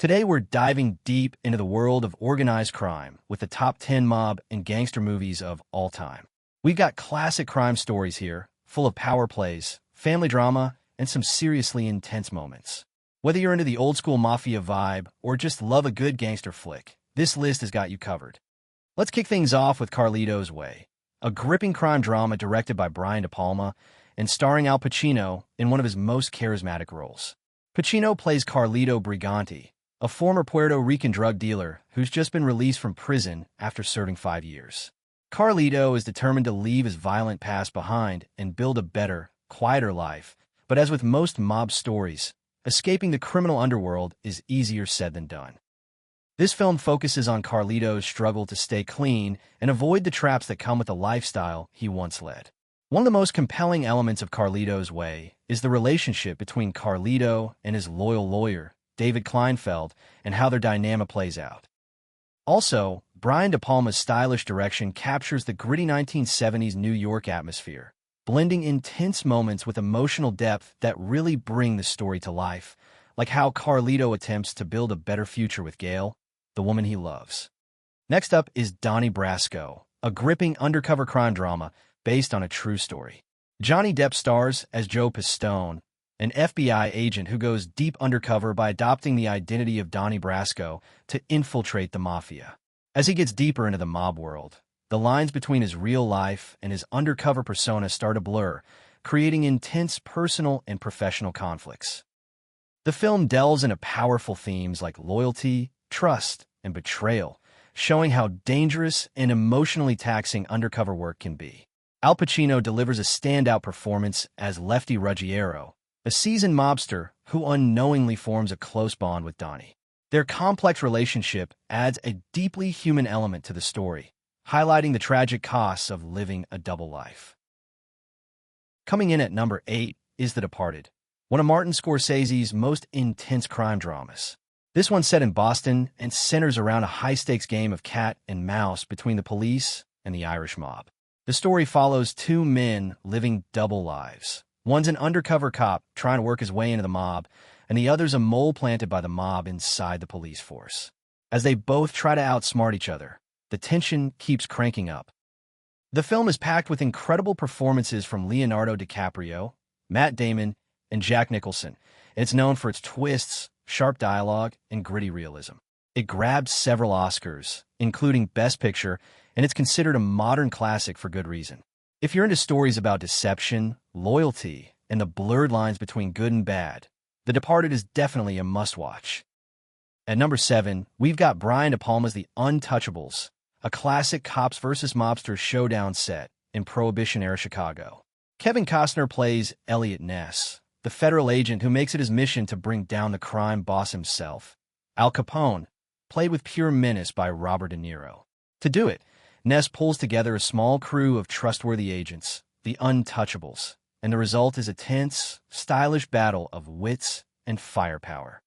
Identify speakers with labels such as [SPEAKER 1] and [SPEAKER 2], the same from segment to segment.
[SPEAKER 1] Today we're diving deep into the world of organized crime with the top 10 mob and gangster movies of all time. We've got classic crime stories here, full of power plays, family drama, and some seriously intense moments. Whether you're into the old-school Mafia vibe or just love a good gangster flick, this list has got you covered. Let's kick things off with Carlito's Way, a gripping crime drama directed by Brian De Palma and starring Al Pacino in one of his most charismatic roles. Pacino plays Carlito Briganti, a former Puerto Rican drug dealer who's just been released from prison after serving 5 years. Carlito is determined to leave his violent past behind and build a better, quieter life, but as with most mob stories, escaping the criminal underworld is easier said than done. This film focuses on Carlito's struggle to stay clean and avoid the traps that come with the lifestyle he once led. One of the most compelling elements of Carlito's Way is the relationship between Carlito and his loyal lawyer, David Kleinfeld, and how their dynamic plays out. Also, Brian De Palma's stylish direction captures the gritty 1970s New York atmosphere, blending intense moments with emotional depth that really bring the story to life, like how Carlito attempts to build a better future with Gail, the woman he loves. Next up is Donnie Brasco, a gripping undercover crime drama based on a true story. Johnny Depp stars as Joe Pistone, an FBI agent who goes deep undercover by adopting the identity of Donnie Brasco to infiltrate the Mafia. As he gets deeper into the mob world, the lines between his real life and his undercover persona start to blur, creating intense personal and professional conflicts. The film delves into powerful themes like loyalty, trust, and betrayal, showing how dangerous and emotionally taxing undercover work can be. Al Pacino delivers a standout performance as Lefty Ruggiero, a seasoned mobster who unknowingly forms a close bond with Donnie. Their complex relationship adds a deeply human element to the story, highlighting the tragic costs of living a double life. Coming in at number 8 is The Departed, one of Martin Scorsese's most intense crime dramas. This one's set in Boston and centers around a high-stakes game of cat and mouse between the police and the Irish mob. The story follows two men living double lives. One's an undercover cop trying to work his way into the mob, and the other's a mole planted by the mob inside the police force. As they both try to outsmart each other, the tension keeps cranking up. The film is packed with incredible performances from Leonardo DiCaprio, Matt Damon, and Jack Nicholson. It's known for its twists, sharp dialogue, and gritty realism. It grabbed several Oscars, including Best Picture, and it's considered a modern classic for good reason. If you're into stories about deception, loyalty, and the blurred lines between good and bad, The Departed is definitely a must-watch. At number 7, we've got Brian De Palma's The Untouchables, a classic cops versus mobsters showdown set in Prohibition-era Chicago. Kevin Costner plays Elliot Ness, the federal agent who makes it his mission to bring down the crime boss himself. Al Capone, played with pure menace by Robert De Niro. To do it, Ness pulls together a small crew of trustworthy agents, the Untouchables, and the result is a tense, stylish battle of wits and firepower.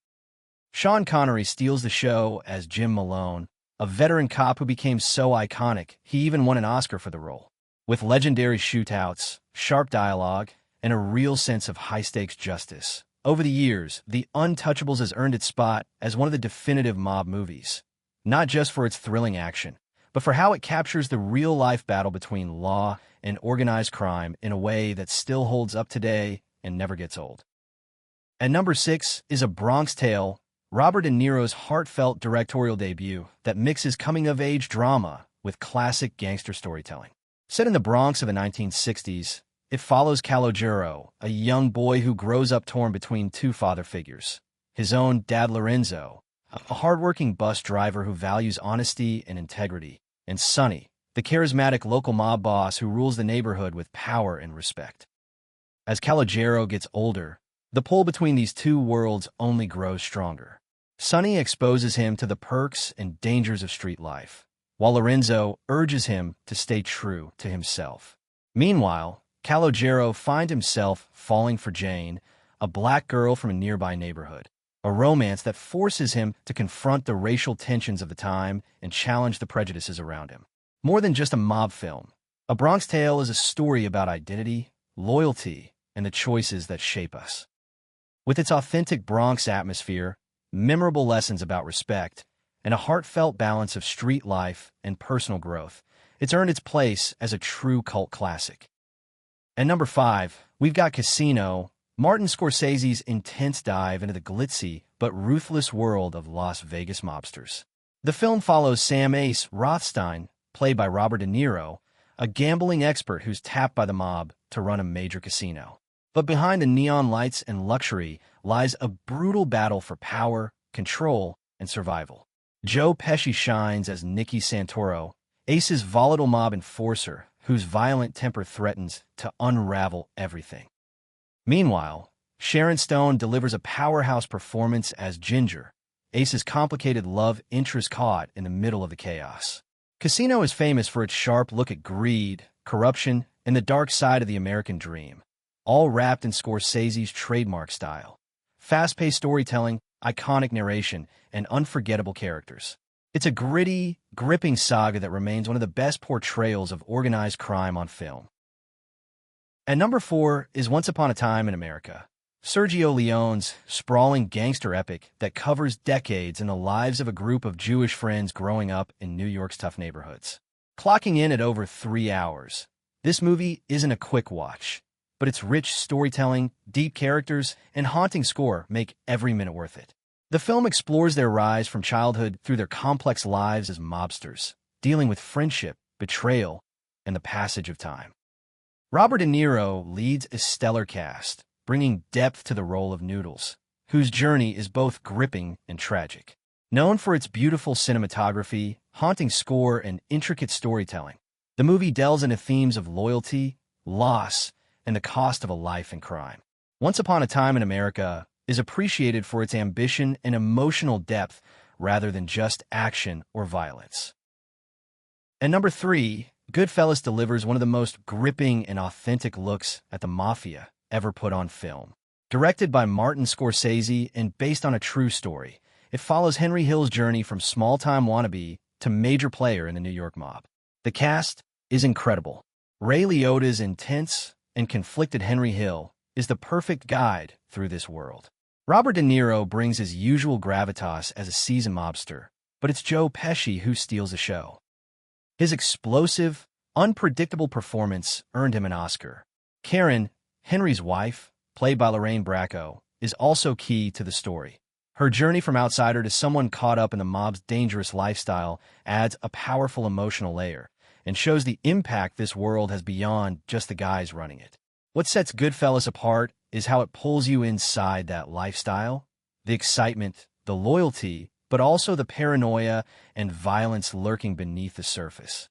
[SPEAKER 1] Sean Connery steals the show as Jim Malone, a veteran cop who became so iconic he even won an Oscar for the role. With legendary shootouts, sharp dialogue, and a real sense of high-stakes justice, over the years, The Untouchables has earned its spot as one of the definitive mob movies, not just for its thrilling action, but for how it captures the real-life battle between law and organized crime in a way that still holds up today and never gets old. At number 6 is A Bronx Tale, Robert De Niro's heartfelt directorial debut that mixes coming-of-age drama with classic gangster storytelling. Set in the Bronx of the 1960s, it follows Calogero, a young boy who grows up torn between two father figures. His own dad Lorenzo, a hardworking bus driver who values honesty and integrity, and Sonny, the charismatic local mob boss who rules the neighborhood with power and respect. As Calogero gets older, the pull between these two worlds only grows stronger. Sonny exposes him to the perks and dangers of street life, while Lorenzo urges him to stay true to himself. Meanwhile, Calogero finds himself falling for Jane, a black girl from a nearby neighborhood, a romance that forces him to confront the racial tensions of the time and challenge the prejudices around him. More than just a mob film, A Bronx Tale is a story about identity, loyalty, and the choices that shape us. With its authentic Bronx atmosphere, memorable lessons about respect, and a heartfelt balance of street life and personal growth. It's earned its place as a true cult classic. At number 5, we've got Casino, Martin Scorsese's intense dive into the glitzy but ruthless world of Las Vegas mobsters. The film follows Sam Ace Rothstein, played by Robert De Niro, a gambling expert who's tapped by the mob to run a major casino. But behind the neon lights and luxury lies a brutal battle for power, control, and survival. Joe Pesci shines as Nicky Santoro, Ace's volatile mob enforcer whose violent temper threatens to unravel everything. Meanwhile, Sharon Stone delivers a powerhouse performance as Ginger, Ace's complicated love interest caught in the middle of the chaos. Casino is famous for its sharp look at greed, corruption, and the dark side of the American dream, all wrapped in Scorsese's trademark style. Fast-paced storytelling, iconic narration, and unforgettable characters. It's a gritty, gripping saga that remains one of the best portrayals of organized crime on film. At number 4 is Once Upon a Time in America, Sergio Leone's sprawling gangster epic that covers decades in the lives of a group of Jewish friends growing up in New York's tough neighborhoods. Clocking in at over 3 hours, this movie isn't a quick watch, but its rich storytelling, deep characters, and haunting score make every minute worth it. The film explores their rise from childhood through their complex lives as mobsters, dealing with friendship, betrayal, and the passage of time. Robert De Niro leads a stellar cast, bringing depth to the role of Noodles, whose journey is both gripping and tragic. Known for its beautiful cinematography, haunting score, and intricate storytelling, the movie delves into themes of loyalty, loss, and the cost of a life in crime. Once Upon a Time in America is appreciated for its ambition and emotional depth rather than just action or violence. At number 3, Goodfellas delivers one of the most gripping and authentic looks at the Mafia ever put on film. Directed by Martin Scorsese and based on a true story, it follows Henry Hill's journey from small-time wannabe to major player in the New York mob. The cast is incredible. Ray Liotta's intense and conflicted Henry Hill is the perfect guide through this world. Robert De Niro brings his usual gravitas as a seasoned mobster, but it's Joe Pesci who steals the show. His explosive, unpredictable performance earned him an Oscar. Karen, Henry's wife, played by Lorraine Bracco, is also key to the story. Her journey from outsider to someone caught up in the mob's dangerous lifestyle adds a powerful emotional layer and shows the impact this world has beyond just the guys running it. What sets Goodfellas apart is how it pulls you inside that lifestyle, the excitement, the loyalty, but also the paranoia and violence lurking beneath the surface.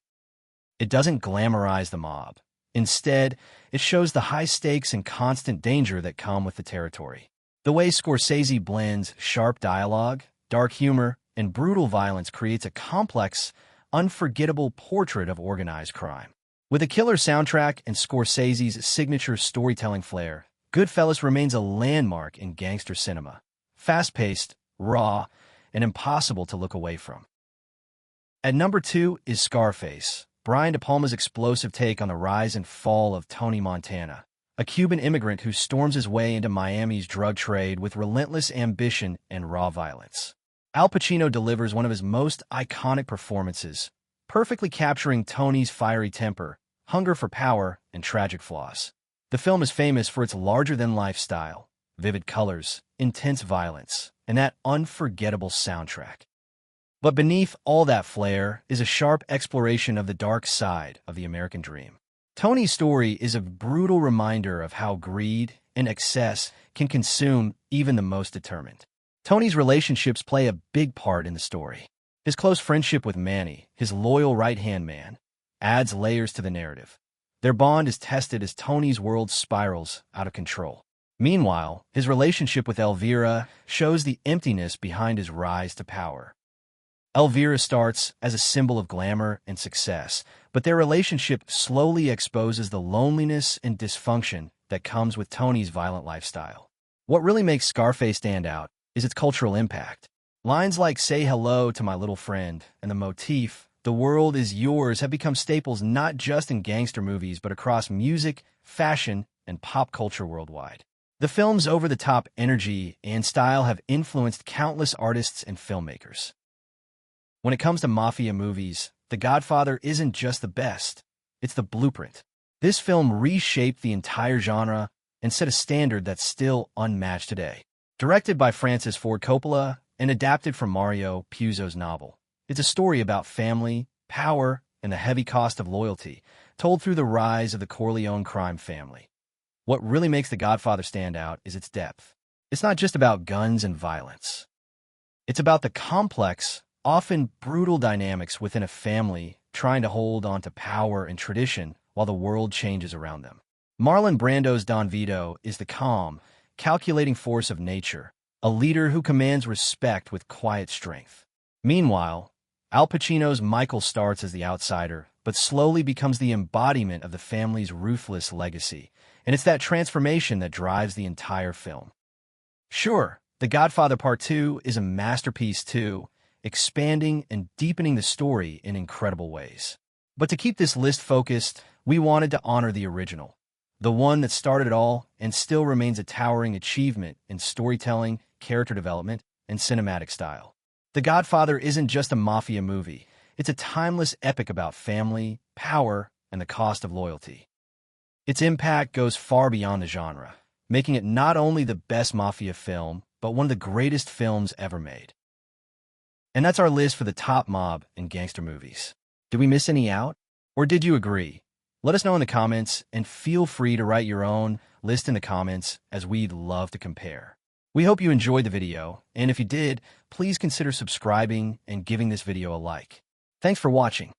[SPEAKER 1] It doesn't glamorize the mob. Instead, it shows the high stakes and constant danger that come with the territory. The way Scorsese blends sharp dialogue, dark humor, and brutal violence creates a complex, unforgettable portrait of organized crime. With a killer soundtrack and Scorsese's signature storytelling flair, Goodfellas remains a landmark in gangster cinema. Fast-paced, raw, and impossible to look away from. At number 2 is Scarface, Brian De Palma's explosive take on the rise and fall of Tony Montana, a Cuban immigrant who storms his way into Miami's drug trade with relentless ambition and raw violence. Al Pacino delivers one of his most iconic performances, perfectly capturing Tony's fiery temper, hunger for power, and tragic flaws. The film is famous for its larger-than-life style, vivid colors, intense violence, and that unforgettable soundtrack. But beneath all that flair is a sharp exploration of the dark side of the American dream. Tony's story is a brutal reminder of how greed and excess can consume even the most determined. Tony's relationships play a big part in the story. His close friendship with Manny, his loyal right-hand man, adds layers to the narrative. Their bond is tested as Tony's world spirals out of control. Meanwhile, his relationship with Elvira shows the emptiness behind his rise to power. Elvira starts as a symbol of glamour and success, but their relationship slowly exposes the loneliness and dysfunction that comes with Tony's violent lifestyle. What really makes Scarface stand out is its cultural impact. Lines like "Say hello to my little friend" and the motif, "The world is yours," have become staples not just in gangster movies but across music, fashion, and pop culture worldwide. The film's over-the-top energy and style have influenced countless artists and filmmakers. When it comes to mafia movies, The Godfather isn't just the best, it's the blueprint. This film reshaped the entire genre and set a standard that's still unmatched today. Directed by Francis Ford Coppola and adapted from Mario Puzo's novel, it's a story about family, power, and the heavy cost of loyalty, told through the rise of the Corleone crime family. What really makes The Godfather stand out is its depth. It's not just about guns and violence. It's about the complex, often brutal dynamics within a family trying to hold on to power and tradition while the world changes around them. Marlon Brando's Don Vito is the calm, calculating force of nature, a leader who commands respect with quiet strength. Meanwhile, Al Pacino's Michael starts as the outsider, but slowly becomes the embodiment of the family's ruthless legacy, and it's that transformation that drives the entire film. Sure, The Godfather Part 2 is a masterpiece too, expanding and deepening the story in incredible ways. But to keep this list focused, we wanted to honor the original, the one that started it all and still remains a towering achievement in storytelling, character development, and cinematic style. The Godfather isn't just a mafia movie, it's a timeless epic about family, power, and the cost of loyalty. Its impact goes far beyond the genre, making it not only the best mafia film, but one of the greatest films ever made. And that's our list for the top mob and gangster movies. Did we miss any out? Or did you agree? Let us know in the comments, and feel free to write your own list in the comments, as we'd love to compare. We hope you enjoyed the video, and if you did, please consider subscribing and giving this video a like. Thanks for watching.